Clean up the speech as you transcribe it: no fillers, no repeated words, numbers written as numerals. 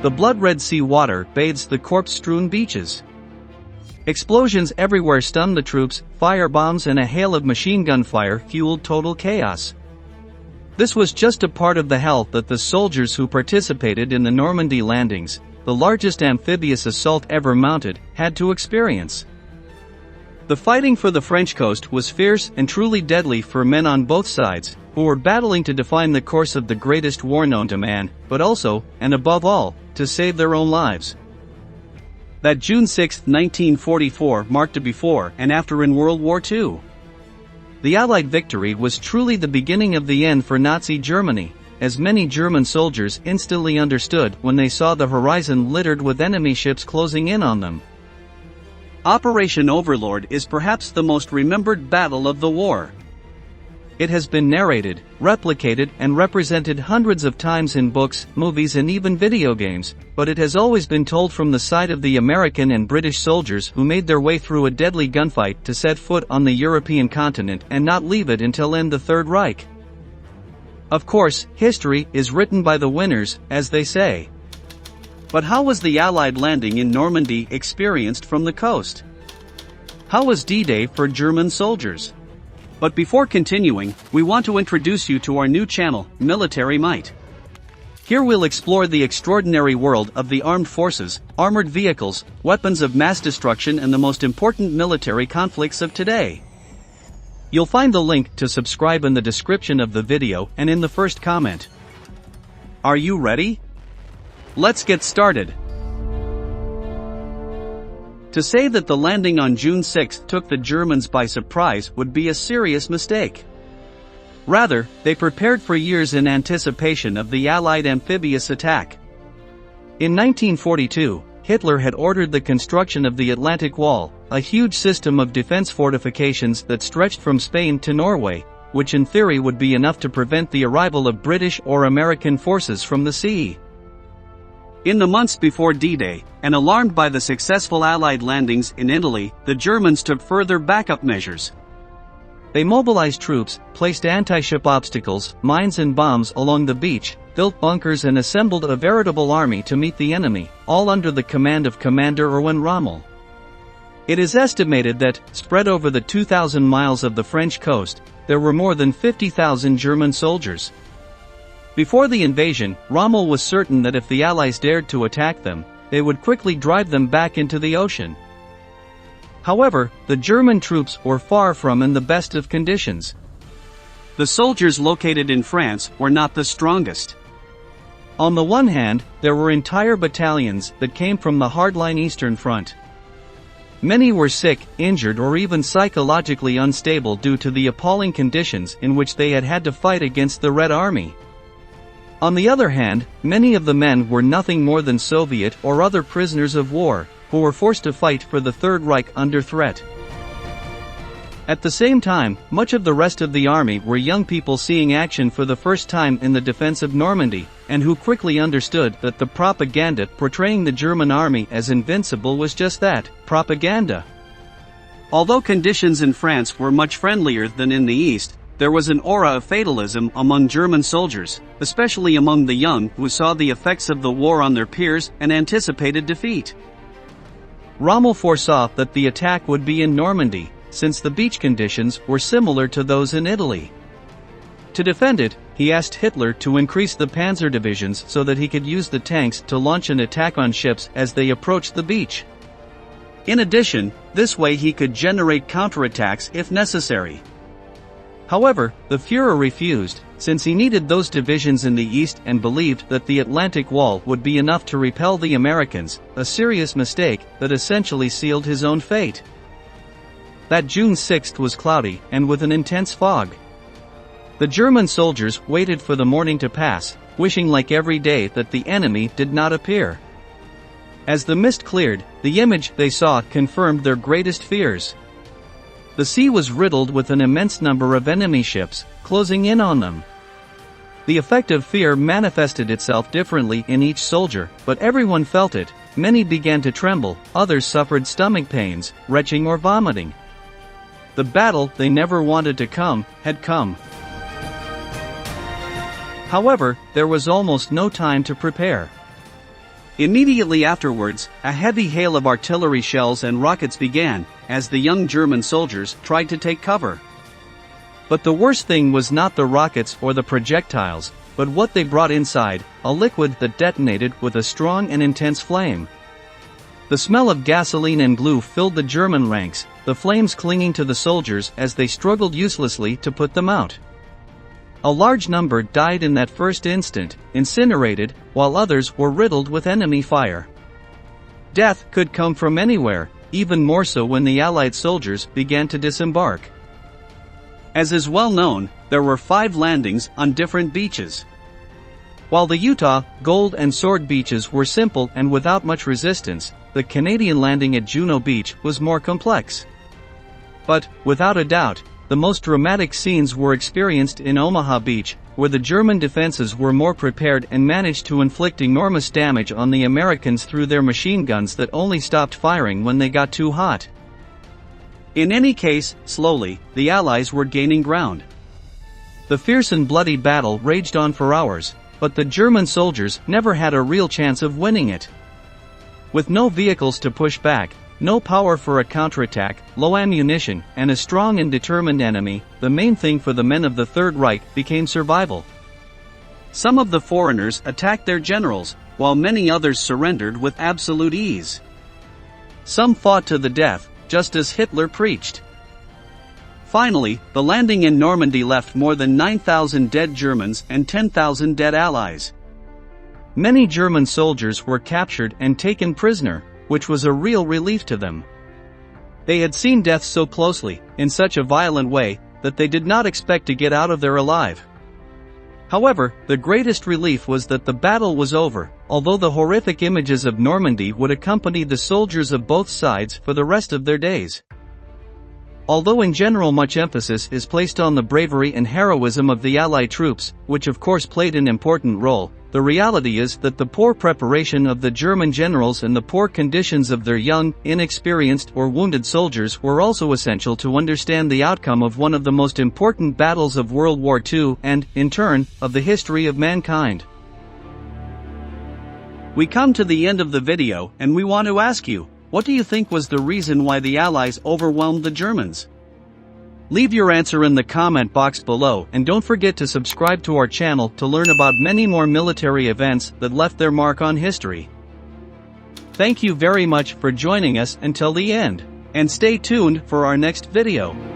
The blood-red sea water bathes the corpse-strewn beaches. Explosions everywhere stunned the troops, firebombs and a hail of machine gun fire fueled total chaos. This was just a part of the hell that the soldiers who participated in the Normandy landings, the largest amphibious assault ever mounted, had to experience. The fighting for the French coast was fierce and truly deadly for men on both sides, who were battling to define the course of the greatest war known to man, but also, and above all, to save their own lives. That June 6, 1944 marked a before and after in World War II. The Allied victory was truly the beginning of the end for Nazi Germany, as many German soldiers instantly understood when they saw the horizon littered with enemy ships closing in on them. Operation Overlord is perhaps the most remembered battle of the war. It has been narrated, replicated and represented hundreds of times in books, movies and even video games, but it has always been told from the side of the American and British soldiers who made their way through a deadly gunfight to set foot on the European continent and not leave it until end the Third Reich. Of course, history is written by the winners, as they say. But how was the Allied landing in Normandy experienced from the coast? How was D-Day for German soldiers? But before continuing, we want to introduce you to our new channel, Military Might. Here we'll explore the extraordinary world of the armed forces, armored vehicles, weapons of mass destruction and the most important military conflicts of today. You'll find the link to subscribe in the description of the video and in the first comment. Are you ready? Let's get started. To say that the landing on June 6 took the Germans by surprise would be a serious mistake. Rather, they prepared for years in anticipation of the Allied amphibious attack. In 1942, Hitler had ordered the construction of the Atlantic Wall, a huge system of defense fortifications that stretched from Spain to Norway, which in theory would be enough to prevent the arrival of British or American forces from the sea. In the months before D-Day, and alarmed by the successful Allied landings in Italy, the Germans took further backup measures. They mobilized troops, placed anti-ship obstacles, mines and bombs along the beach, built bunkers and assembled a veritable army to meet the enemy, all under the command of Commander Erwin Rommel. It is estimated that, spread over the 2,000 miles of the French coast, there were more than 50,000 German soldiers. Before the invasion, Rommel was certain that if the Allies dared to attack them, they would quickly drive them back into the ocean. However, the German troops were far from in the best of conditions. The soldiers located in France were not the strongest. On the one hand, there were entire battalions that came from the hardline Eastern Front. Many were sick, injured or even psychologically unstable due to the appalling conditions in which they had to fight against the Red Army. On the other hand, many of the men were nothing more than Soviet or other prisoners of war, who were forced to fight for the Third Reich under threat. At the same time, much of the rest of the army were young people seeing action for the first time in the defense of Normandy, and who quickly understood that the propaganda portraying the German army as invincible was just that, propaganda. Although conditions in France were much friendlier than in the East, there was an aura of fatalism among German soldiers, especially among the young who saw the effects of the war on their peers and anticipated defeat. Rommel foresaw that the attack would be in Normandy, since the beach conditions were similar to those in Italy. To defend it, he asked Hitler to increase the panzer divisions so that he could use the tanks to launch an attack on ships as they approached the beach. In addition, this way he could generate counterattacks if necessary. However, the Führer refused, since he needed those divisions in the east and believed that the Atlantic Wall would be enough to repel the Americans, a serious mistake that essentially sealed his own fate. That June 6 was cloudy and with an intense fog. The German soldiers waited for the morning to pass, wishing like every day that the enemy did not appear. As the mist cleared, the image they saw confirmed their greatest fears. The sea was riddled with an immense number of enemy ships, closing in on them. The effect of fear manifested itself differently in each soldier, but everyone felt it. Many began to tremble, others suffered stomach pains, retching or vomiting. The battle they never wanted to come, had come. However, there was almost no time to prepare. Immediately afterwards, a heavy hail of artillery shells and rockets began, as the young German soldiers tried to take cover. But the worst thing was not the rockets or the projectiles, but what they brought inside, a liquid that detonated with a strong and intense flame. The smell of gasoline and glue filled the German ranks, the flames clinging to the soldiers as they struggled uselessly to put them out. A large number died in that first instant, incinerated, while others were riddled with enemy fire. Death could come from anywhere, even more so when the Allied soldiers began to disembark. As is well known, there were 5 landings on different beaches. While the Utah, Gold and Sword beaches were simple and without much resistance, the Canadian landing at Juno Beach was more complex. But, without a doubt, the most dramatic scenes were experienced in Omaha Beach, where the German defenses were more prepared and managed to inflict enormous damage on the Americans through their machine guns that only stopped firing when they got too hot. In any case, slowly, the Allies were gaining ground. The fierce and bloody battle raged on for hours, but the German soldiers never had a real chance of winning it. With no vehicles to push back, no power for a counterattack, low ammunition, and a strong and determined enemy, the main thing for the men of the Third Reich became survival. Some of the foreigners attacked their generals, while many others surrendered with absolute ease. Some fought to the death, just as Hitler preached. Finally, the landing in Normandy left more than 9,000 dead Germans and 10,000 dead Allies. Many German soldiers were captured and taken prisoner, which was a real relief to them. They had seen death so closely, in such a violent way, that they did not expect to get out of there alive. However, the greatest relief was that the battle was over, although the horrific images of Normandy would accompany the soldiers of both sides for the rest of their days. Although in general much emphasis is placed on the bravery and heroism of the Allied troops, which of course played an important role, the reality is that the poor preparation of the German generals and the poor conditions of their young, inexperienced or wounded soldiers were also essential to understand the outcome of one of the most important battles of World War II and, in turn, of the history of mankind. We come to the end of the video and we want to ask you, what do you think was the reason why the Allies overwhelmed the Germans? Leave your answer in the comment box below and don't forget to subscribe to our channel to learn about many more military events that left their mark on history. Thank you very much for joining us until the end, and stay tuned for our next video.